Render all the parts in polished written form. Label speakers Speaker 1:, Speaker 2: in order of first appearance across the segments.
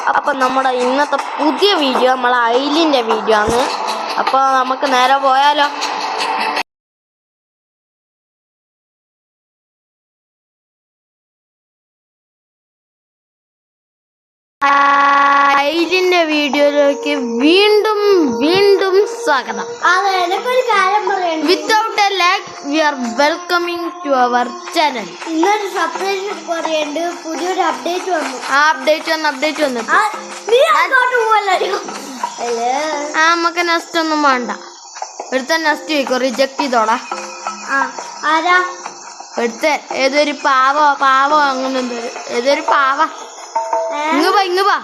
Speaker 1: അപ്പം നമ്മുടെ ഇന്നത്തെ പുതിയ വീഡിയോ നമ്മളെ ഐലിൻ്റെ വീഡിയോ ആണ്. അപ്പോൾ നമുക്ക് നേരെ പോയാലോ. ഐലിൻ്റെ വീഡിയോയിലേക്ക് വീണ്ടും സ്വാഗതം.
Speaker 2: എനിക്കൊരു കാര്യം പറയാം.
Speaker 1: Without a lag we are welcoming to our channel.
Speaker 2: ഇന്നൊരു സർപ്രൈസ് പറയുന്നുണ്ട്. പുതിയൊരു അപ്ഡേറ്റ് വന്നു.
Speaker 1: അപ്ഡേറ്റ് വന്നു. നമുക്ക് നെക്സ്റ്റ് ഒന്നും വേണ്ട. എടുത്ത നെക്സ്റ്റ് ചോദിക്കോ, റിജക്ട് ചെയ്തോടാ.
Speaker 2: ആരാ
Speaker 1: എടുത്ത ഏതൊരു പാവ അങ്ങനെ എന്തോ ഏതൊരു പാവ. ഇങ്ങ് വാ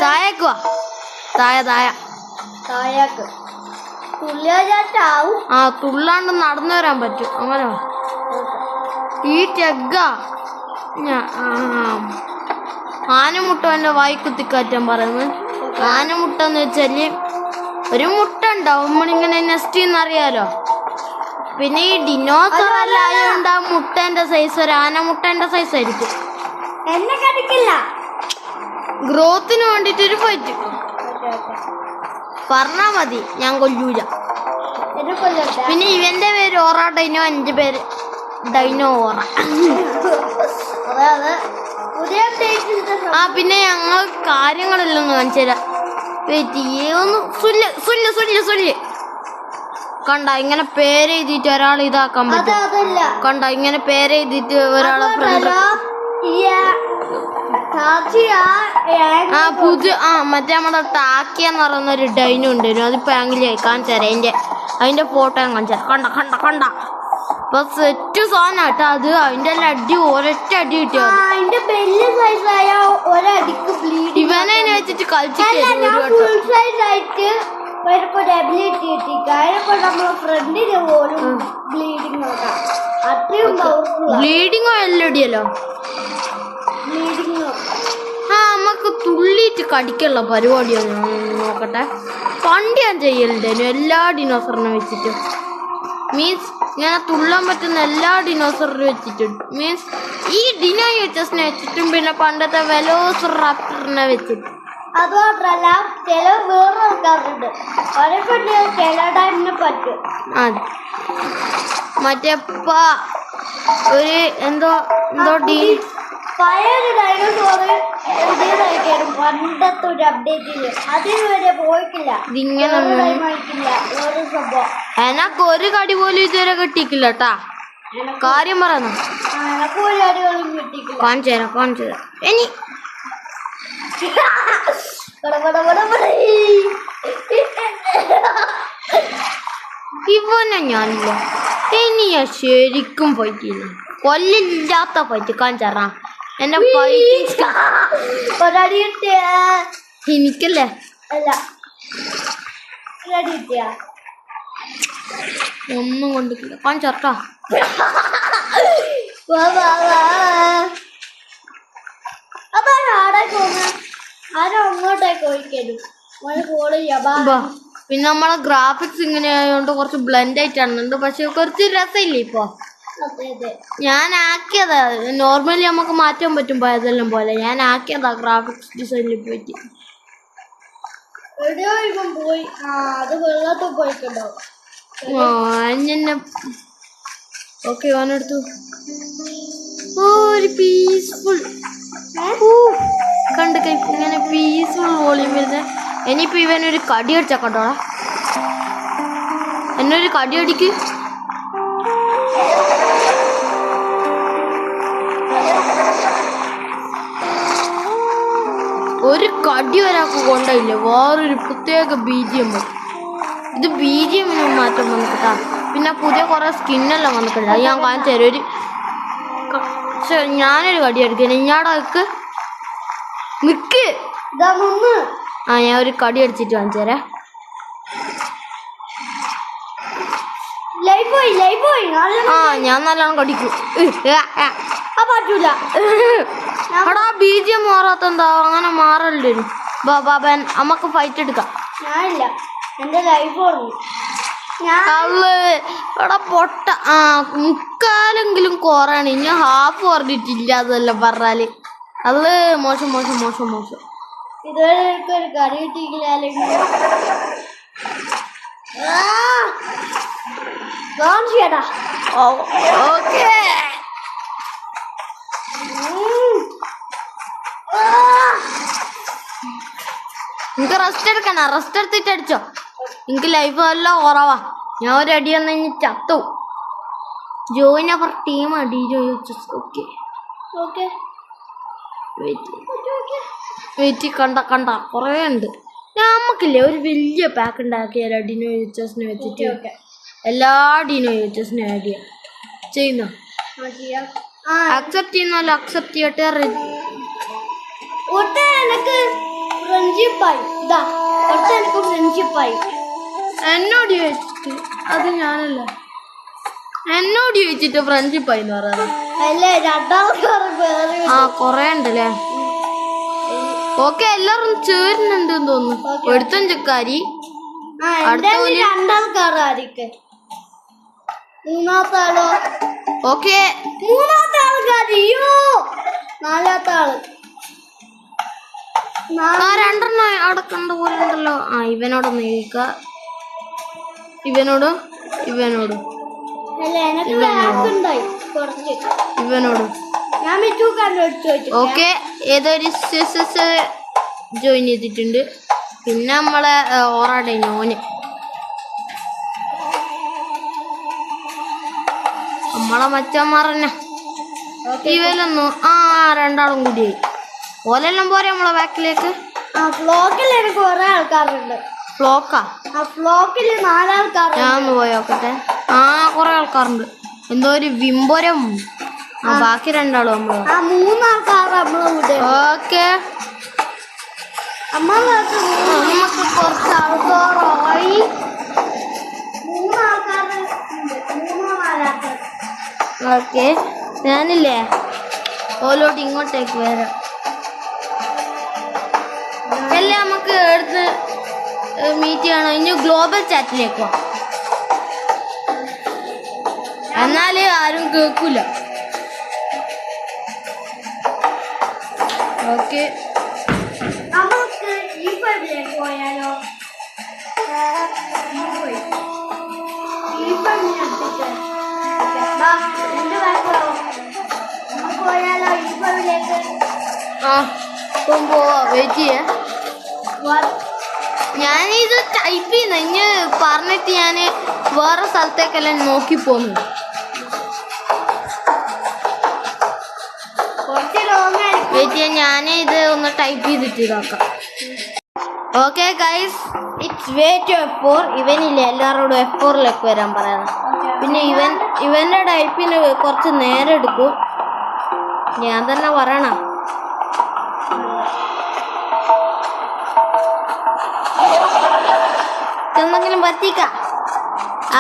Speaker 1: താഴേക്ക് വാ.
Speaker 2: താഴേക്ക്
Speaker 1: തുള്ളാണ്ട് നടന്നു വരാൻ പറ്റും. അങ്ങനെ വാ. ഈ ചെഗ്ഗ ആനമുട്ട എൻ്റെ വായി കുത്തിക്കാറ്റാൻ പറയുന്നത്. ആനമുട്ട എന്ന് വെച്ചാല് ഒരു മുട്ട ഉണ്ടാവും നമ്മളിങ്ങനെ നെസ്റ്റ് എന്നറിയാലോ. പിന്നെ ഈ ഡിനോസർ എല്ലാം ആയതുകൊണ്ട് ആ മുട്ടേന്റെ സൈസ് ഒരു ആനമുട്ടേന്റെ സൈസ് ആയിരിക്കും.
Speaker 2: എന്നെ കടിക്കില്ല.
Speaker 1: ഗ്രോത്തിന് വേണ്ടിട്ടൊരു പറ്റും. പറഞ്ഞാ മതി, ഞാൻ കൊല്ലൂല. പിന്നെ ഇവന്റെ പേര് ഓറ ഡൈനോ, എൻ്റെ പേര് ഡൈനോ ഓറ. പിന്നെ ഞങ്ങൾ കാര്യങ്ങളെല്ലാം ഒന്ന് കാണിച്ചു തരാം. ഒന്ന് സുല്ല് കണ്ട ഇങ്ങനെ പേരെഴുതിട്ട് ഒരാൾ ഇതാക്കാൻ പറ്റും. കണ്ട ഇങ്ങനെ പേരെഴുതിട്ട് ഒരാളെ മറ്റേ നമ്മുടെ ടാക്കിയ എന്ന് പറയുന്ന ഒരു ഡൈനോ ഉണ്ടായിരുന്നു. അതിപ്പോ ആംഗിലി കാണിച്ചു തരാം. അതിന്റെ ഫോട്ടോ ഞാൻ കാണിച്ചു തരാം. കണ്ട അപ്പൊ സെറ്റ് സാധനം കേട്ടോ. അത് അതിന്റെ അടി ഒരൊറ്റ അടി കിട്ടിയോ. ഇവനെ വെച്ചിട്ട് കളിച്ചിട്ട് ബ്ലീഡിങ്ങോ എല്ലാം ഇടിയല്ലോ. നമുക്ക് തുള്ളിയിട്ട് കടിക്കുള്ള പരിപാടിയാണ്. നോക്കട്ടെ, പണ്ട് ഞാൻ ചെയ്യലുണ്ടായിരുന്നു എല്ലാ ഡിനോസറിനെ വെച്ചിട്ട്. മീൻസ് ഇങ്ങനെ തുള്ളാൻ പറ്റുന്ന എല്ലാ ഡിനോസറിനെ വെച്ചിട്ടുണ്ട്. മീൻസ് ഈ ഡിനോസറിനെ വെച്ചിട്ടും പിന്നെ പണ്ടത്തെ വെലോസിറാപ്റ്ററിനെ വെച്ചിട്ട്.
Speaker 2: അതുമാത്രല്ല ചില വേറെ ആൾക്കാരുണ്ട്. പറ്റും.
Speaker 1: മറ്റേ ഒരു എന്തോ
Speaker 2: പഴയൊരു ഡൈനോസോർ പണ്ടത്തെ ഒരു അപ്ഡേറ്റില് അതിനുവരെ പോയിട്ടില്ല.
Speaker 1: എനക്ക് ഒരു കടി പോലും ഇതുവരെ കിട്ടിയിട്ടില്ല കേട്ടാ. കാര്യം പറയുന്നു. കാണിച്ചു തരാം. ഇനി ഇവനെ ഞാനില്ല. ഇനി ഞാൻ ശരിക്കും പോയിട്ടില്ല. കൊല്ലില്ലാത്ത പൈറ്റ് കാണിച്ചാ എന്നെ എനിക്കല്ലേ ഒന്നും കൊണ്ടിട്ടില്ല. കാണിച്ചാ പിന്നെ നമ്മളെ ഗ്രാഫിക്സ് ഇങ്ങനെ ആയതുകൊണ്ട് കുറച്ച് ബ്ലെൻഡ് ആയിട്ടാണ്. പക്ഷെ കുറച്ച് രസമില്ലേ ഇപ്പൊ. ഞാൻ ആക്കിയതാ. നോർമലി നമുക്ക് മാറ്റാൻ പറ്റും പോയതെല്ലാം പോലെ. ഞാൻ ആക്കിയതാ ഗ്രാഫിക്സ് ഡിസൈനിൽ പോയിട്ട്. ഓക്കെ ഓനെടുത്തു. ഒരു പീസ്ഫുൾ കണ്ട് ഇങ്ങനെ പീസ്ഫുൾ വോളിയം വരുന്നത്. ഇനിയിപ്പോ ഇവനൊരു കടി അടിച്ചാ കണ്ടോളാ. എന്നൊരു കടി അടിക്ക്. ഒരു കടി ഒരാൾക്ക് കൊണ്ടില്ല. വേറൊരു പ്രത്യേക BGM. ഇത് BGM മാറ്റം വന്നിട്ടാ. പിന്നെ പുതിയ കുറെ സ്കിന്നെല്ലാം വന്നിട്ടുണ്ട്. അത് ഞാൻ കാണിച്ചു തരും. ഞാനൊരു കടി അടിക്കാൻ ഇഞ്ഞാടക്ക് നിക്ക്. ഞാൻ ഒരു കടി അടിച്ചിട്ട് കാണിച്ചു തരാം. ഞാൻ നല്ലോണം കടിക്കും. എടാ BGM മാറാത്ത എന്താ അങ്ങനെ മാറല്ലേ. ബാബൻ നമുക്ക് ഫൈറ്റ് എടുക്കാം. എടാ പൊട്ട മുക്കാലെങ്കിലും കുറയാണ്. ഇനി ഹാഫ് പറഞ്ഞിട്ടില്ല. അതെല്ലാം പറഞ്ഞാല് അത് മോശം.
Speaker 2: ഇതുവരെ എനിക്കൊരു കറി കിട്ടിയില്ല അല്ലെങ്കിൽ ചേട്ടാ
Speaker 1: ഓക്കെ നിനക്ക് റെസ്റ്റ് എടുക്കണ റെസ്റ്റ് എടുത്തിട്ട് അടിച്ചോ. എനിക്ക് ലൈഫ് എല്ലാം കുറവാ. ഞാൻ ഒരു അടി വന്നു കഴിഞ്ഞ് ചത്തു. ജോയിൻ അവർ ടീം അടി ഓക്കെ
Speaker 2: ഓക്കെ
Speaker 1: വെയിറ്റ് കണ്ട കുറേ ഉണ്ട്. നമുക്കില്ലേ ഒരു വലിയ പാക്ക് ഉണ്ടാക്കിയാലോ ഡിനോ യൂച്ചേഴ്സിനെ വെച്ചിട്ട് എല്ലാ ഡിനോ യൂച്ചേഴ്സിനെ ആഡ് ചെയ്യാം. ചെയ്യുന്നോ? അക്സെപ്റ്റ് ചെയ്യുന്നല്ലോ. അക്സെപ്റ്റ് ചെയ്യട്ടെ.
Speaker 2: എനിക്ക് ഫ്രണ്ട്ഷിപ്പായി എനിക്ക് ഫ്രണ്ട്ഷിപ്പായി.
Speaker 1: എന്നോട് ചോദിച്ചിട്ട് അത് ഞാനല്ല. എന്നോട് ചോദിച്ചിട്ട് ഫ്രണ്ട്ഷിപ്പായി എന്ന് പറയുന്നത്
Speaker 2: അല്ലേ?
Speaker 1: കൊറേ ഉണ്ടല്ലേ. ഓക്കെ എല്ലാരും ചേരുന്നുണ്ട് തോന്നുന്നു. എടുത്തും ചക്കാരി
Speaker 2: രണ്ടാൾക്കാരായിരിക്കും. മൂന്നാമത്തെ ആളോ?
Speaker 1: ഓക്കെ
Speaker 2: മൂന്നാമത്തെ ആൾക്കാരിയോ? നാലാമത്തെ ആള്
Speaker 1: രണ്ടെണ്ണം അടക്കണ്ട പോലെ ഉണ്ടല്ലോ. ഇവനോടൊന്ന് ചോദിക്ക. ഇവനോട് ഓക്കെ ഏതൊരു ജോയിൻ ചെയ്തിട്ടുണ്ട്. പിന്നെ നമ്മളെ ഓറാടെ നോന് നമ്മളെ മച്ചന്മാറന്നെ ഇവലൊന്നും രണ്ടാളും കൂടിയായി. ഓലെല്ലാം പോരെ നമ്മളെ ബാക്കിലേക്ക്.
Speaker 2: ഫ്ലോക്കിൽ എനിക്ക് കുറെ ആൾക്കാരുണ്ട്.
Speaker 1: ഫ്ലോക്കാ?
Speaker 2: ഫ്ലോക്കിൽ 4 ആൾക്കാർ.
Speaker 1: ഞാൻ ഒന്ന് പോയി നോക്കട്ടെ. കുറെ ആൾക്കാരുണ്ട്. എന്തോ ഒരു വിംബോരം. ബാക്കി രണ്ടാളും നമ്മള്
Speaker 2: 3 ആൾക്കാർ നമ്മളെ. ഓക്കെ നമുക്ക് കുറച്ച് ആൾക്കാരായി. 3 ആൾക്കാർ.
Speaker 1: ഓക്കെ ഞാനില്ലേ ഓലോട്ട് ഇങ്ങോട്ടേക്ക് വരാം. എല്ലാം നമുക്ക് എടുത്ത് മീറ്റ് ചെയ്യണം. ഇനി ഗ്ലോബൽ ചാറ്റിലേക്കോ എന്നാല് ആരും കേൾക്കൂല. ഓക്കെ
Speaker 2: നമുക്ക് ഈ പള്ളിയിലേക്ക് പോയാലോ? പോയാലോ ഈ പള്ളിയിലേക്ക്?
Speaker 1: ഇപ്പം പോവാ. വെയിറ്റ് ചെയ്യേ. ഞാനിത് ടൈപ്പ് ചെയ്യുന്ന ഇനി പറഞ്ഞിട്ട് ഞാൻ വേറെ സ്ഥലത്തേക്കെല്ലാം നോക്കി പോന്നു. വെയിറ്റ് ചെയ്യാൻ ഞാനിത് ഒന്ന് ടൈപ്പ് ചെയ്തിട്ട് ഇതാക്കാം. Okay guys it's way to F4. ഇവനില്ലേ എല്ലാവരോടും F4ലേക്ക് വരാൻ പറയുന്നത്. പിന്നെ ഇവൻ്റെ ടൈപ്പിന് കുറച്ച് നേരം എടുക്കും. ഞാൻ തന്നെ പറയണം. എന്തെങ്കിലും പറ്റിക്ക.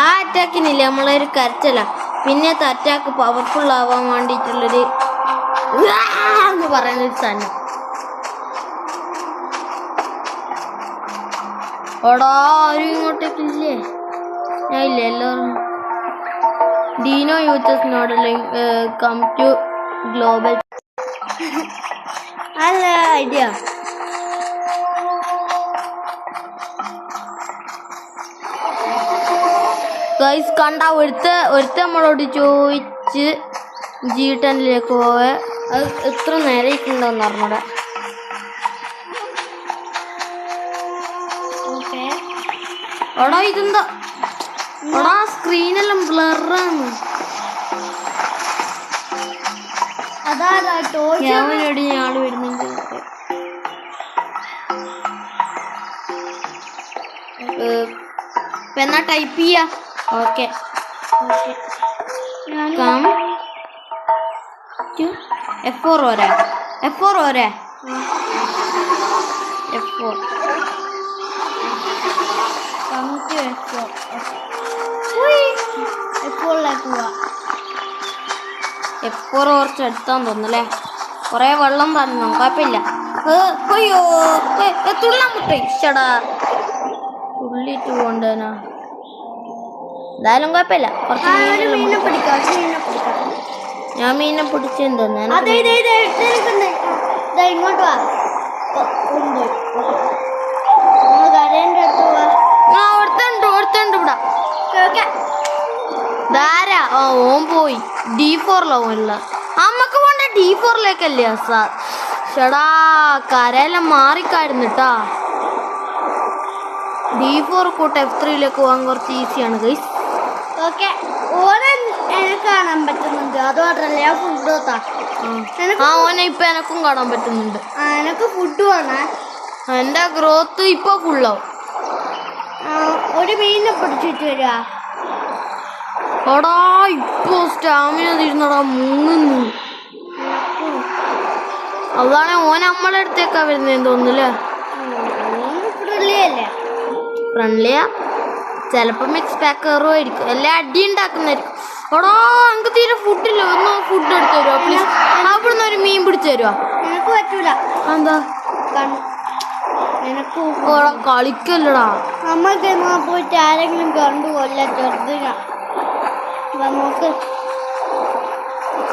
Speaker 1: അറ്റാക്കിനില്ലേ നമ്മളൊരു കരച്ചല. പിന്നത്തെ അറ്റാക്ക് പവർഫുൾ ആവാൻ വേണ്ടിയിട്ടുള്ളൊരു എന്ന് പറയുന്നൊരു സാധനം. ഓടാ ആരും ഇങ്ങോട്ടേക്കില്ലേ? ഞാൻ ഇല്ലേ എല്ലാവരും ഡീനോ യൂച്ചേഴ്സിനോടല്ലേ കം ടു ഗ്ലോബൽ. നല്ല ഐഡിയ. ഗൈസ് കണ്ട ഒരുത്ത നമ്മളോട് ചോദിച്ച് G10ലേക്ക് പോവേ. അത് എത്ര നേരം ഇരിക്കണ്ടോന്ന് പറഞ്ഞൂടെ. എടാ ഇതെന്താ എടാ സ്ക്രീനെല്ലാം ബ്ലറാണ്. ഞാനോടി ആള് വരുന്നുണ്ട്. എന്നാ ടൈപ്പ് ചെയ്യാ. ഓക്കെ F4 പോരെ? F4 പോരെ? F4 F4 കുറച്ച് എടുത്താന്ന് തോന്നുന്നല്ലേ. കൊറേ വെള്ളം തന്നു. കുഴപ്പമില്ല. അയ്യോ തുള്ളാൻ മുട്ടേ ഇഷ്ടടാ. തുള്ളിട്ട് പോണ്ടേനാ. എന്തായാലും കുഴപ്പമില്ല. കുറച്ച് ഞാൻ മീനെ പിടിച്ചെന്ന് തോന്നുന്നു.
Speaker 2: ഇങ്ങോട്ട് വാ.
Speaker 1: D4 അമ്മക്ക് പോണ്ട D4 സാർ ചേടാ കരയെല്ലാം മാറിക്കായിരുന്നു കേട്ടാ. D4 കൂട്ട് F3 പോകാൻ കുറച്ച് ഈസിയാണ് ഗൈസ്.
Speaker 2: ഓക്കെ ഓനെ എനിക്ക് കാണാൻ പറ്റുന്നുണ്ട്. അത് മാത്രല്ല ഞാൻ ഫുഡ് കൊടുത്താ
Speaker 1: ഓനെ ഇപ്പൊ എനക്കും കാണാൻ പറ്റുന്നുണ്ട്.
Speaker 2: എനക്ക് ഫുഡ് വേണേ.
Speaker 1: എന്റെ ഗ്രോത്ത് ഇപ്പൊ ഫുള്ളാവും.
Speaker 2: ഒരു മീനിനെ പിടിച്ചിട്ട് വരിക.
Speaker 1: എടാ ഇപ്പൊ സ്റ്റാമിന തീരുന്നടാ മുങ്ങുന്നു. അതാണ് ഓൻ നമ്മളെ അടുത്തേക്കാ വരുന്നതെന്ന് തോന്നുന്നല്ലേ. ഫ്രണ്ട്ലിയാ ചിലപ്പോ മിക്സ് പാക്കറും ആയിരിക്കും. എല്ലാം അടി ഉണ്ടാക്കുന്നതായിരിക്കും. എടാ എനിക്ക് തീരെ ഫുഡില്ല. ഒന്ന് ഫുഡ് എടുത്തു തരുമോ പ്ലീസ്? അവിടുന്ന് ഒരു മീൻ പിടിച്ചു തരുമോ?
Speaker 2: എനിക്ക് പറ്റൂല.
Speaker 1: എന്താ കളിക്കല്ലടാ.
Speaker 2: നമ്മക്ക് പോയിട്ട് ആരെങ്കിലും കണ്ടു കൊല്ല ചെറുതിന. നമുക്ക്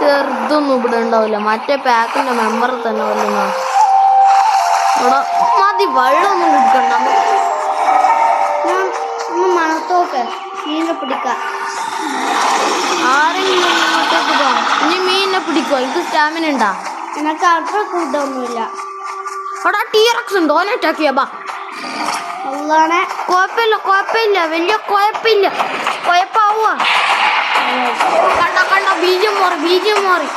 Speaker 1: ചെറുതൊന്നും ഇവിടെ ഉണ്ടാവില്ല. മറ്റേ പാക്കിന്റെ മെമ്പർ തന്നെ വല്ലുന്ന. ഇവിടെ മതി വെള്ളമൊന്നും കുടിക്കണ്ട.
Speaker 2: ഞാൻ ഒന്ന് മണത്തോക്ക് മീനെ പിടിക്കാം.
Speaker 1: ആരെങ്കിലും ഇങ്ങോട്ടേക്ക് പോ. ഇനി മീനിനെ പിടിക്കോ? ഇത് സ്റ്റാമിന ഉണ്ടാ?
Speaker 2: എനിക്ക് അത്ര കൂട്ടൊന്നുമില്ല.
Speaker 1: അവിടെ ടീറക്സ് ഉണ്ടോ? ഓനെ അറ്റാക്ക് ചെയ്യാ.
Speaker 2: അല്ലാതെ
Speaker 1: കുഴപ്പമില്ല വലിയ കുഴപ്പമില്ല. കുഴപ്പാവുക കണ്ട ബീജം മാറി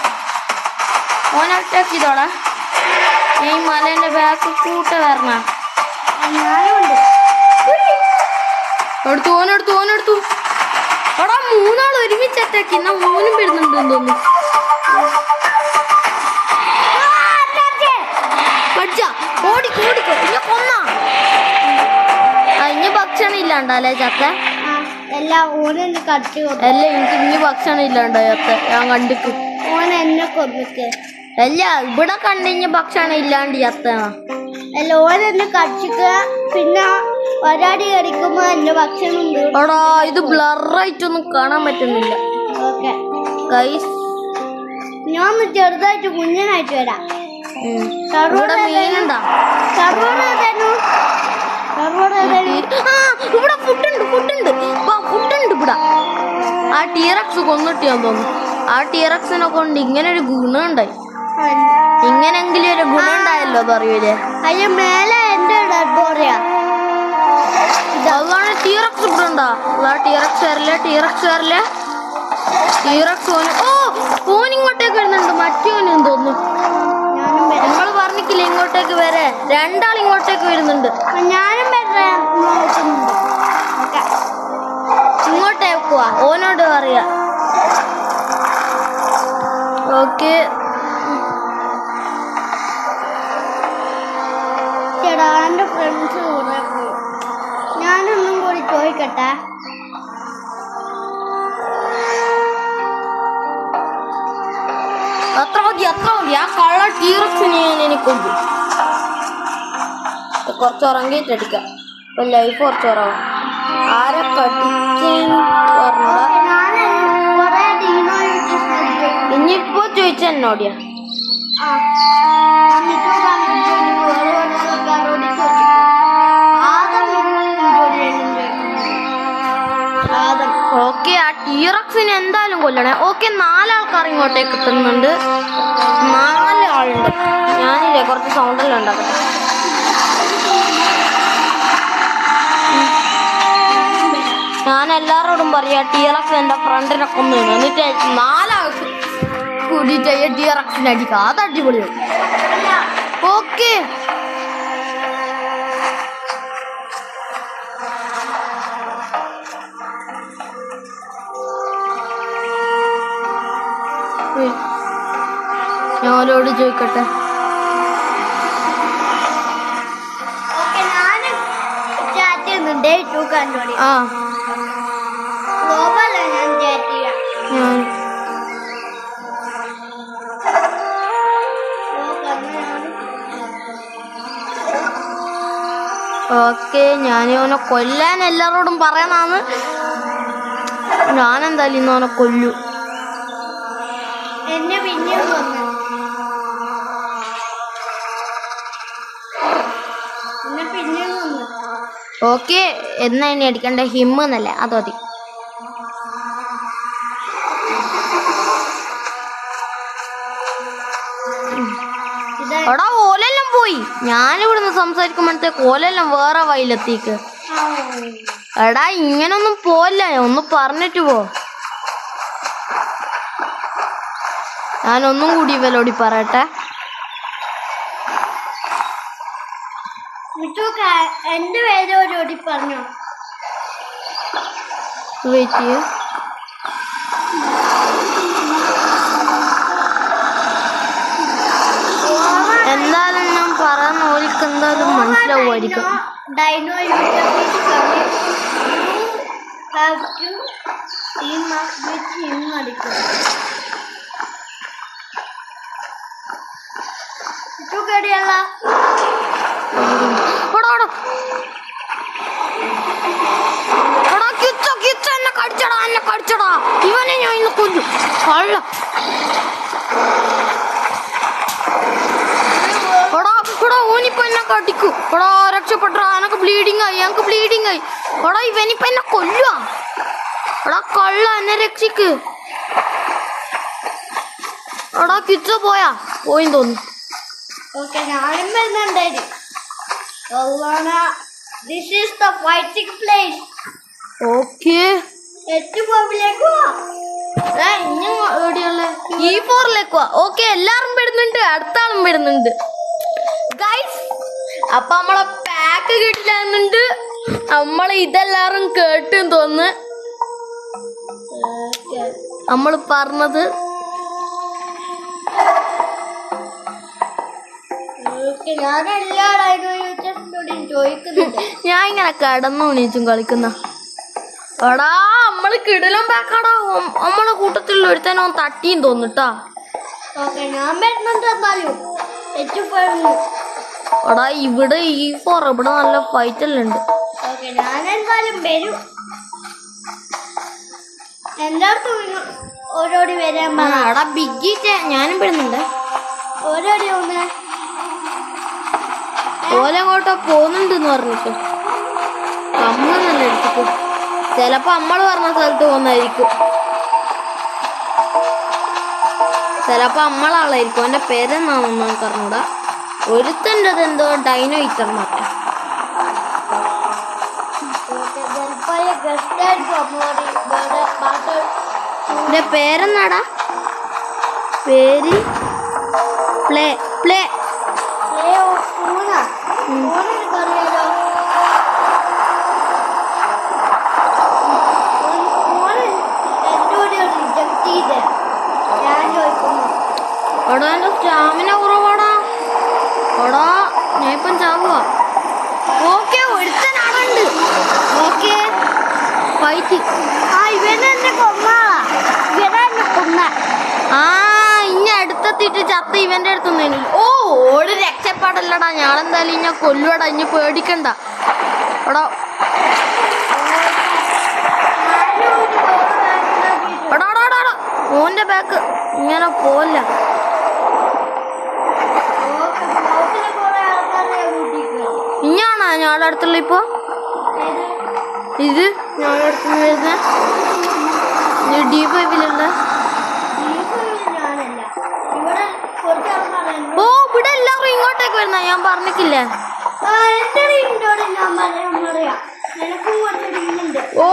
Speaker 1: ഓനെ അറ്റാക്ക് ചെയ്തോടാ. ഈ മലേന്റെ ബാക്ക് കൂട്ട വരണ.
Speaker 2: ഞാനുണ്ട്.
Speaker 1: ഓനെടുത്തു എടാ മൂന്നാൾ ഒരുമിച്ച് അറ്റാക്കി. എന്നാ മൂന്നും വരുന്നുണ്ട് തോന്നുന്നു. ഓടിക്കോ കൊന്നാ. ഇനി ഭക്ഷണം ഇല്ലാണ്ടല്ലേ ചക്ക?
Speaker 2: എല്ലാം ഓനെന്നെ കടിച്ചു.
Speaker 1: അല്ല എനിക്ക് ഇനി ഭക്ഷണം ഇല്ലാണ്ടോ ചക്ക? ഞാൻ കണ്ടിക്ക്
Speaker 2: ഓൻ എന്നെ കൊന്നിട്ട്.
Speaker 1: അല്ല ഇവിടെ കണ്ടിഞ്ഞ ഭക്ഷണം ഇല്ലാണ്ട് ചത്ത.
Speaker 2: അല്ല ഓനെന്നെ കടിച്ചിക്കുക. പിന്നെ ഒരാടി കടിക്കുമ്പോ എന്റെ ഭക്ഷണം ഉണ്ട്.
Speaker 1: എടാ ഇത് ബ്ലറായിട്ടൊന്നും കാണാൻ പറ്റുന്നില്ല.
Speaker 2: ഓക്കെ
Speaker 1: ഗൈസ്
Speaker 2: ഞാൻ ഒന്ന് ചെറുതായിട്ട് കുഞ്ഞനായിട്ട് വരാം.
Speaker 1: ഇവിടെ മീനുണ്ടാ? ഇവിടെ ഫുഡുണ്ട് ഇവിടെ. ആ ടീറക്സ് കൊന്നിട്ട് ഞാൻ തോന്നുന്നു. ആ ടീറക്സിനെ കൊണ്ട് ഇങ്ങനെ ഒരു ഗുണം ഉണ്ടായി. ഇങ്ങനെങ്കിലും ഒരു ഗുണം ഉണ്ടായല്ലോ അതറിയൂലേ?
Speaker 2: അതിന് മേലെ എന്റെ
Speaker 1: അതാണ് ടീറക്സ് ഇവിടെ ഉണ്ടാ. ടീറക്സ് വരില്ലേ. ഓനിങ്ങോട്ടേക്ക് വരുന്നുണ്ട്. മറ്റോനും തോന്നുന്നു. നിങ്ങൾ പറഞ്ഞിട്ടില്ല ഇങ്ങോട്ടേക്ക് വരെ. രണ്ടാൾ ഇങ്ങോട്ടേക്ക് വരുന്നുണ്ട്.
Speaker 2: ഞാനും
Speaker 1: ഇങ്ങോട്ടേക്കുവാ. ഓനോട് പറയാ. ഓക്കെ
Speaker 2: ചേട്ടാ എന്റെ ഫ്രണ്ട്സ് കൂടെ പോയി. ഞാനൊന്നും കൂടി ചോദിക്കട്ടെ.
Speaker 1: അത്ര മതി. ആ കള്ള ടീറക്സിനെ എനിക്കുണ്ട്. കുറച്ച് ഉറങ്ങിയിട്ടടിക്കാം. ഇപ്പൊ ലൈഫ് കുറച്ച് കുറവാ. ആരെ കടിക്കാൻ പറഞ്ഞടാ? ഇനിയിപ്പോ ചോദിച്ച എന്നോടിയാ. ഓക്കെ ആ ടീറക്സിനെ എന്തായാലും കൊല്ലണേ. ഓക്കെ 4 ആൾക്കാർ ഇങ്ങോട്ടേക്ക് എത്തുന്നുണ്ട്. 4 ആളുണ്ട്. ഞാനില്ലേ കുറച്ച് സൗണ്ടെല്ലാം ഉണ്ടാക്കട്ടെ. ഞാൻ എല്ലാവരോടും പറയാ ടീറക്സ് എന്റെ ഫ്രണ്ടിനെ കൊന്നു. എന്നിട്ട് 4 ആൾക്ക് കൂടിയിട്ട് ടീറക്സിനെ അടിക്കുക. അത് അടിപൊളിയാവും. ഓക്കെ ഞാനോട് ചോദിക്കട്ടെ. ഓക്കെ ഞാനവനെ കൊല്ലാൻ എല്ലാവരോടും പറയണാന്ന്. ഞാനെന്തായാലും ഇന്ന് അവനെ കൊല്ലു.
Speaker 2: എന്നെ പിന്നെയും വന്നു.
Speaker 1: ഓക്കെ എന്നാ ഇനി അടിക്കണ്ട ഹിമ്മെന്നല്ലേ അത് മതി. ഞാനിവിടുന്ന് സംസാരിക്കുമ്പോഴത്തേക്ക് ഓലെല്ലാം വേറെ വയലെത്തിക്ക്. എടാ ഇങ്ങനൊന്നും പോല്ല, ഒന്ന് പറഞ്ഞിട്ട് പോ. ഞാനൊന്നും കൂടി ഇവലോടി പറയട്ടെ.
Speaker 2: എന്റെ പേര് ഓടി പറഞ്ഞോ.
Speaker 1: വെയിറ്റ് ചെയ്യ. എന്തായാലും ഞാൻ പറയാൻ ഓലിക്ക് എന്തായാലും മനസ്സിലാവുമായിരിക്കും.
Speaker 2: ഡൈനോ
Speaker 1: എന്നെ കടിച്ചടാ, ഇവനെ ഞാൻ ഇന്ന് കൊല്ലും. കള്ള ഓനിപ്പോ എന്നെ കടിക്കൂ. എടാ രക്ഷപ്പെട്ടാ, എനക്ക് ബ്ലീഡിങ് ആയി. എടാ ഇവനിപ്പോ എന്നെ കൊല്ലുവാ. എടാ കള്ള, എന്നെ രക്ഷിക്ക്. എടാ കിച്ച പോയി തോന്നുന്നു.
Speaker 2: ഓക്കെ, ഞാനും വരുന്നുണ്ടായിരുന്നു. This is the fighting place.
Speaker 1: Okay, E4ലേക്ക് വാ. ഓക്കെ, എല്ലാരും വരുന്നുണ്ട്, അടുത്ത ആളും വരുന്നുണ്ട് ഗൈസ്. അപ്പൊ നമ്മളെ പാക്ക് കിട്ടില്ലാന്നുണ്ട്. നമ്മള് ഇതെല്ലാരും കേട്ടെന്ന് തോന്നുന്നു. നമ്മള് പറഞ്ഞത് ഞാൻ ഇങ്ങനെ കിടന്നു എണീച്ചും കളിക്കുന്ന. എടാ നമ്മള് കിടലും പാക്കാടാ. നമ്മളെ കൂട്ടത്തിലുള്ള ഒരുത്തനോ തട്ടിയും തോന്നിട്ടാ. എടാ ഇവിടെ E4 ഇവിടെ നല്ല ഫൈറ്റ് എല്ലാം ഉണ്ട്.
Speaker 2: ഓരോടി വരാൻ.
Speaker 1: എടാ ബിഗിറ്റ് ഞാനും പെടുന്നുണ്ട്.
Speaker 2: ഓരോടി ഒന്ന്
Speaker 1: ഓലെങ്ങോട്ടോ പോകുന്നുണ്ടെന്ന് പറഞ്ഞിട്ട് നമ്മളെന്നല്ല എടുത്തിട്ട്. ചിലപ്പോ നമ്മള് പറഞ്ഞ സ്ഥലത്ത് പോകുന്നതായിരിക്കും. ചിലപ്പോ നമ്മളാളായിരിക്കും. എന്റെ പേരെന്നാണെന്ന് നമുക്ക് അറിഞ്ഞൂടാ. ഒരുത്തൻ്റെ എന്തോ ഡൈനോ ഇറ്റർ മാറ്റാം. എന്റെ പേരെന്നാടാ? പേര് പ്ലേ പ്ലേ എടാ എന്റെ സ്റ്റാമിന കുറവാടാ. എടാ ഞാൻ ഇപ്പം ചാവുക. ഓക്കെ, ഒരുത്തനാണുണ്ട്. Okay fight. ഇനി അടുത്തെത്തിയിട്ട് ചത്ത ഇവന്റെ അടുത്തൊന്നും. ഓട് രക്ഷപ്പെടല്ലടാ. ഞാനെന്തായാലും ഇനി കൊല്ലുവടാ. ഇനി പേടിക്കണ്ട. എടാ ഓന്റെ ബാക്ക് ഇങ്ങനെ പോല്ല. ഇഞ്ഞാണോ ഞങ്ങളുടെ അടുത്തുള്ള ഇപ്പൊ? ഇത് ഞങ്ങളുടെ അടുത്ത് വരുന്ന D5ലുള്ള. ഓ ഇവിടെ എല്ലാവരും ഇങ്ങോട്ടേക്ക് വരുന്ന ഞാൻ പറഞ്ഞിട്ടില്ലേ?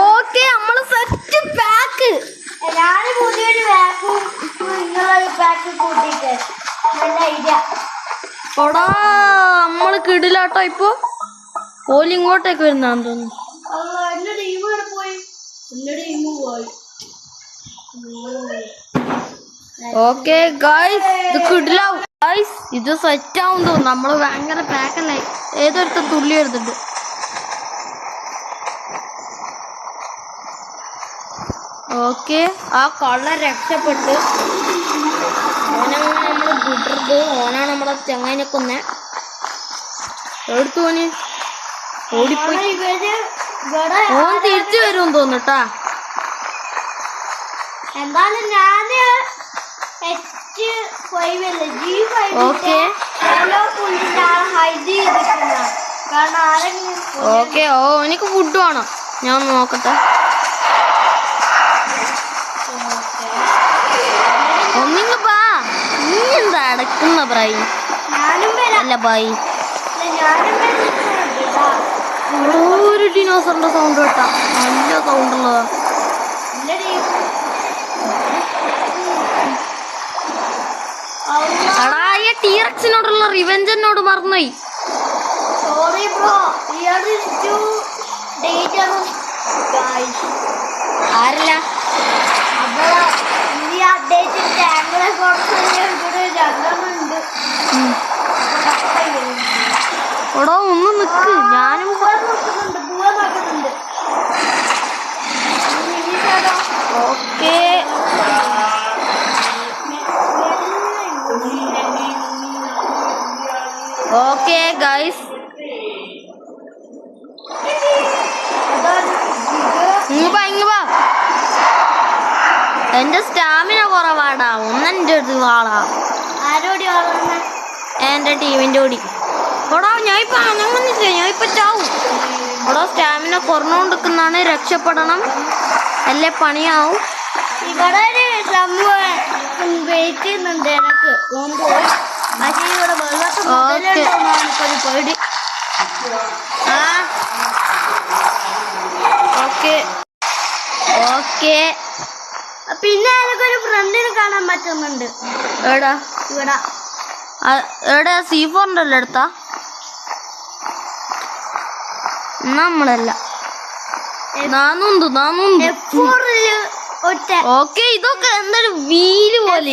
Speaker 1: ഓക്കെ, നമ്മള് സെറ്റ് പാക്ക്.
Speaker 2: ഞാന് പുതിയൊരു ബാക്കും നിങ്ങളൊരു ബാക്ക് കൂട്ടിട്ട് നല്ല ഐഡിയ.
Speaker 1: എടാ നമ്മള് കിടിലാട്ടോ. ഇപ്പൊ ഓല് ഇങ്ങോട്ടേക്ക് വരുന്നാന്ന് തോന്നുന്നു. ഓക്കെ ഗൈസ്, ഇത് കിടിലാവും ഗൈസ്. ഇത് സെറ്റ് ആവും തോന്നുന്നു. നമ്മള് ഭയങ്കര പാക്കല്ലേ. ഏതൊരുത്ത തുള്ളി എടുത്തിട്ട്. ഓക്കെ, ആ കള്ള രക്ഷപ്പെട്ട്. ഓനാണ് നമ്മള് വിടരുത്. ഓനാണ് നമ്മളെ ചങ്ങായിനെ കൊന്നെ. എടുത്തോന് ഓടിപ്പോയി. ഓൻ തിരിച്ചു വരും തോന്നിട്ടാ.
Speaker 2: എന്തായാലും ഞാന്
Speaker 1: ഓക്കെ, എനിക്ക് ഫുഡ് വേണം. ഞാൻ ഒന്ന് നോക്കട്ടെ. ഒന്നിങ്ങ ബാ. നീ എന്താ അടക്കുന്ന ബ്രൈ? അല്ല ബൈ.
Speaker 2: ഞാനും വരുന്നുണ്ട് കേട്ടാ.
Speaker 1: ഒരു ഡിനോസറിന്റെ സൗണ്ട് കേട്ടാ, നല്ല സൗണ്ട് ഉള്ളതാ.
Speaker 2: ഇല്ലടി.
Speaker 1: എടാ ഈ ടീറക്സിനോടുള്ള റിവെഞ്ച് എന്നോട് മറന്നുപോയി.
Speaker 2: Sorry bro, here is two dangerous guys.
Speaker 1: ആരല്ല
Speaker 2: അപ്പൊ ഈ അപ്ഡേറ്റ് ടാങ്കിളെ കുറച്ച് രണ്ടെണ്ണുണ്ട്.
Speaker 1: എടാ ഒന്ന് നിക്ക്, ഞാനും
Speaker 2: പൂവ നോക്കുന്നുണ്ട്.
Speaker 1: ഓക്കെ. ഓക്കെ ഗൈസ്, ഇങ്ങ എന്റെ സ്റ്റാമിന കുറവാടാ, ഒന്നെന്റെ അടുത്ത് വാളാ.
Speaker 2: ആരോടി വളർന്ന
Speaker 1: എന്റെ ടീമിന്റെ ഓടി. എടാ ഞാനിപ്പോ അനങ്ങുന്നില്ല, ഞാനിപ്പോ ചാവും. എടാ സ്റ്റാമിന കുറഞ്ഞോണ്ടിരിക്കുന്നാണ്, രക്ഷപ്പെടണം, അല്ലേ പണിയാവും.
Speaker 2: ഇവിടെ ഒരു സംഭവം വെയിറ്റ് ചെയ്യുന്നുണ്ട് എനക്ക്. പോയി പക്ഷേ ഇവിടെ വെള്ളത്തെ മുതലുണ്ടോന്നാണ് ഇപ്പൊ ഒരു പേടി.
Speaker 1: Okay okay.
Speaker 2: പിന്നെ എനിക്കൊരു ഫ്രണ്ടിനെ കാണാൻ പറ്റുന്നുണ്ട്.
Speaker 1: എടാ
Speaker 2: ഇവിടെ
Speaker 1: എവിടെ C4 എടുത്താ നമ്മളല്ല നാന്നുണ്ട്. ഓക്കെ ഇതൊക്കെ എന്തൊരു വീല് പോലെ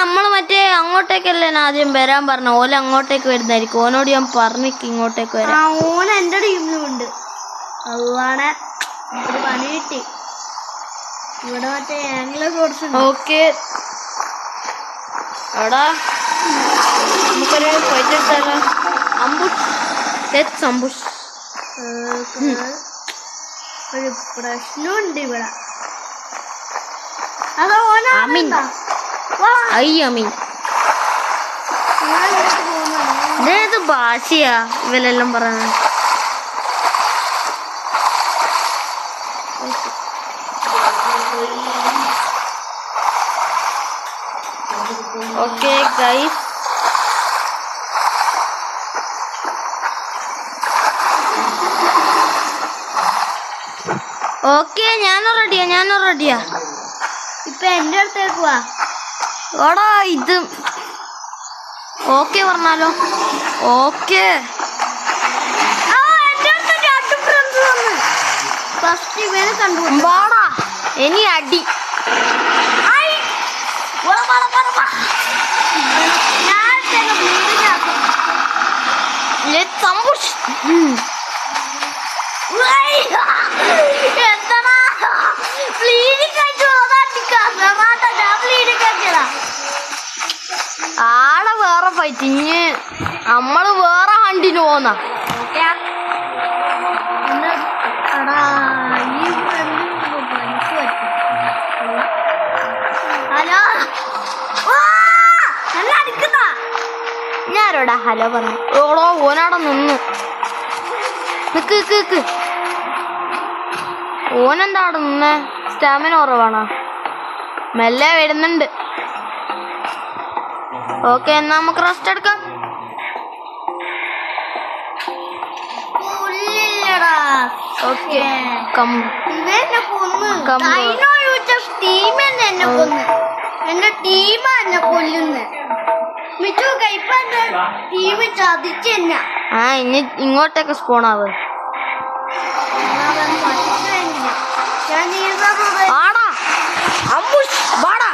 Speaker 1: നമ്മള് മറ്റേ അങ്ങോട്ടേക്കല്ലേ ആദ്യം വരാൻ പറഞ്ഞ ഓല അങ്ങോട്ടേക്ക് വരുന്നതായിരിക്കും. ഓനോട് ഞാൻ പറഞ്ഞിക്ക് ഇങ്ങോട്ടേക്ക് വരാം.
Speaker 2: ഓൻ എന്റെ ടീമിലുണ്ട്. അതുമാണ് ഒരു പണി കിട്ടി. ഇവിടെ മറ്റേ ഞങ്ങളെ കുറച്ച്
Speaker 1: ഓക്കെ. എടാ നമുക്കൊരു ഫൈറ്റ് എടുത്താലോ? അംബുഷ്
Speaker 2: ഒരു പ്രശ്നമുണ്ട് ഇവിടെ.
Speaker 1: ഇതേത് ഭാഷയാ ഇവരെല്ലാം പറയുന്നത്? ഓക്കെ ഗൈസ്, ഓക്കെ ഞാനും റെഡിയാ.
Speaker 2: ഇപ്പൊ എന്റെ അടുത്തേക്ക് വാ.
Speaker 1: ഓടാ ഇത് ഓക്കെ പറഞ്ഞാലോ? ഓക്കെ
Speaker 2: ഫസ്റ്റ് ഇവനെ കണ്ടു.
Speaker 1: വാടാ ഇനി അടി. ആടെ വേറെ ഫൈറ്റ്, ഇനി നമ്മള് വേറെ ഹണ്ടിന് പോന്ന. ഞാനോടാ ഹലോ പറഞ്ഞു. ഓടോ ഓനാടെ നിന്നു. നിക്ക് ഓനെന്താ അവിടെ നിന്നേ? സ്റ്റാമിന കുറവാണോ? മെല്ലെ വരുന്നുണ്ട്. ഓക്കെ എന്നാ നമുക്ക് റെസ്റ്റ് എടുക്കാം. ഓക്കെ
Speaker 2: എന്റെ ടീം എന്നെ കൊല്ലുന്നു. ടീം ചതിച്ചെന്ന.
Speaker 1: ഇനി ഇങ്ങോട്ടേക്ക് സ്പോണാവ്. ആടാ അംബുഷ് വാടാ.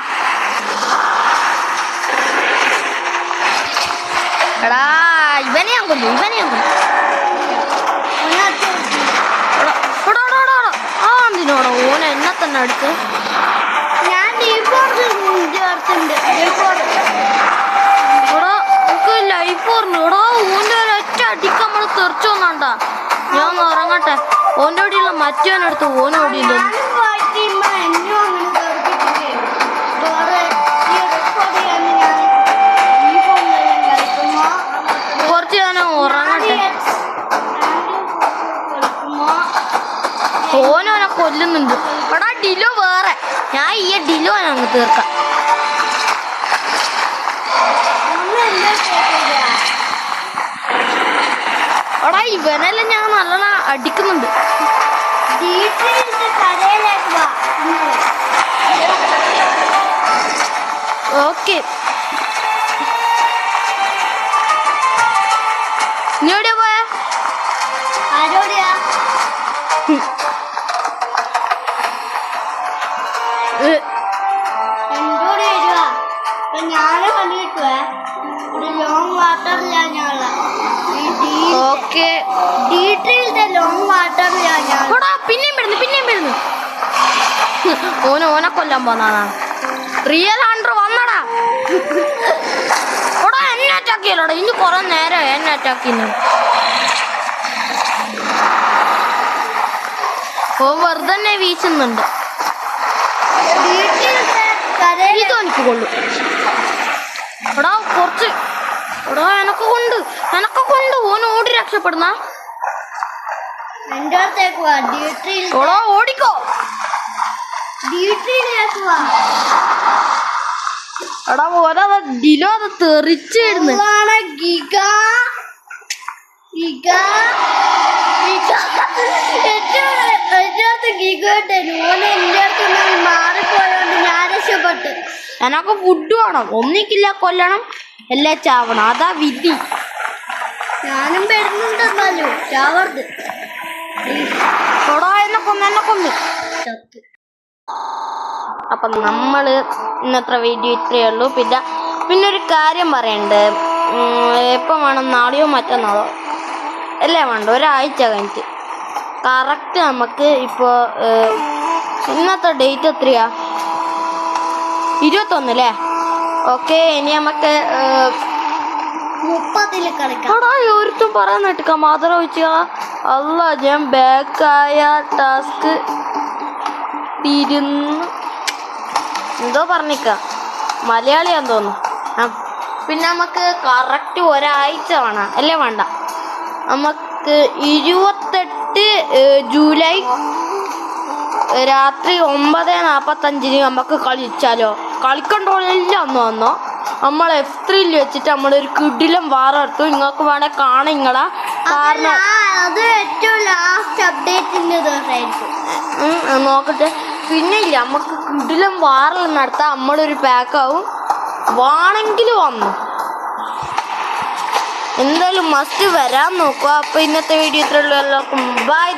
Speaker 1: എടാ ഇവനെ ഞാൻ കൊല്ലും. എന്തിനോടോ ഓന എന്നെ തന്നെ അടുത്ത്.
Speaker 2: ഞാൻ
Speaker 1: ലൈഫ് പറഞ്ഞു. എടാ ഓന്റെ ഒരൊറ്റ അടിക്ക് നമ്മള് തെറിച്ചു വന്നാണ്ടാ. ഞാൻ ഒന്ന് ഉറങ്ങട്ടെ. ഓന്റെ ഓടിയുള്ള മറ്റവനെടുത്ത് ഓനോടിയില്ല. കുറച്ച് ഞാൻ ഉറങ്ങട്ടെ. ഓനോനെ കൊല്ലുന്നുണ്ട്. എടാ ഡിലോ വേറെ, ഞാൻ ഈ ഡിലോ അങ്ങ് തീർക്കാം. ഇവനെല്ലാം ഞാൻ നല്ലോണം അടിക്കുന്നുണ്ട്.
Speaker 2: കരയിലേക്ക് വാ.
Speaker 1: ഓക്കെ നീ എവിടെയാ പോയാ?
Speaker 2: ആരോടെയാ? എന്നോട് വരുവാ. ഞാനും കണ്ടിട്ടുവേ ഒരു ലോങ് വാട്ടറിലാണ് ഞാനുള്ള
Speaker 1: ഓക്കെ
Speaker 2: ഡീറ്റെയിൽഡ് ലോങ് വാട്ടറിലാണ് ഞാൻ.
Speaker 1: പിന്നെയും വരുന്നു ഓനെ കൊല്ലാൻ പോന്നാണ്. റിയൽ ഹണ്ടർ വന്നടാ. ഓടാ എന്നെ അറ്റാക്ക് ചെയ്യലോടാ. ഇനി കുറെ നേരം എന്നെ അറ്റാക്ക് ചെയ്യുന്നു. ഓ വെറുതെ തന്നെ വീശുന്നുണ്ട്. ഇത് എനിക്ക് കൊള്ളും. എടാ കുറച്ച് എടാ എനക്ക് കൊണ്ട് ഓന് ഓടി രക്ഷപ്പെടുന്ന.
Speaker 2: എന്റെ അടുത്തേക്ക് വാ. ഡീറ്റെയിൽ
Speaker 1: എടാ ഓടിക്കോ.
Speaker 2: ഡീറ്റെയിലേക്ക് വാ.
Speaker 1: എടാ ഓരോ ദിലോ അത് തെറിച്ചിടുന്നു.
Speaker 2: മാറിപ്പോയോണ്ട് ഞാൻ രക്ഷപ്പെട്ടു.
Speaker 1: എനക്ക് ഫുഡ് വേണം. ഒന്നിക്കില്ല കൊല്ലണം എല്ലാം ചാവണം. അതാ വിധി.
Speaker 2: ഞാനും വരുന്നുണ്ടെന്നാലോ ചാവർത്.
Speaker 1: എടാ എന്നെ കൊന്ന്. അപ്പം നമ്മള് ഇന്നത്തെ വീഡിയോ ഇത്രയേ ഉള്ളൂ. പിന്നെ ഒരു കാര്യം പറയണ്ട്. എപ്പം വേണം? നാളെയോ മറ്റന്നാളോ അല്ലേ വേണ്ട, ഒരാഴ്ച കഴിഞ്ഞിട്ട് കറക്റ്റ് നമുക്ക് ഇപ്പോൾ ഇന്നത്തെ ഡേറ്റ് എത്രയാ? 21 അല്ലേ? ഓക്കെ ഇനി നമുക്ക്
Speaker 2: 30 കളിക്കാം.
Speaker 1: എടാ ഒരുത്തും പറയാൻ കേട്ടിക്കാം മാത്രം വെച്ചാ അല്ല ഞാൻ ബാക്കായ ടാസ്ക് എന്തോ പറഞ്ഞിക്ക മലയാളിയാന്ന് തോന്നുന്നു. പിന്നെ നമുക്ക് കറക്റ്റ് ഒരാഴ്ച വേണം അല്ലേ വേണ്ട? നമുക്ക് 28 ജൂലൈ രാത്രി 9:45 നമുക്ക് കളിച്ചാലോ? കളിക്കണ്ടോളില്ല ഒന്ന് വന്നോ. നമ്മൾ F3 വെച്ചിട്ട് നമ്മളൊരു കിടിലം വാറെടുത്തു. നിങ്ങൾക്ക് വേണേ കാണാം നിങ്ങളാ. കാരണം
Speaker 2: അത് ഏറ്റവും ലാസ്റ്റ് അപ്ഡേറ്റിന്റെ ദിവസമായിരിക്കും.
Speaker 1: നോക്കട്ടെ. പിന്നെ ഇല്ല നമുക്ക് കിടിലം വാറിൽ നടത്താം. നമ്മളൊരു പാക്കാവും വേണമെങ്കിൽ വന്നു. എന്തായാലും മസ്റ്റ് വരാൻ നോക്കുക. അപ്പോൾ ഇന്നത്തെ വീഡിയോ ഇത്രയുള്ളൂ. എല്ലാവർക്കും ബൈ.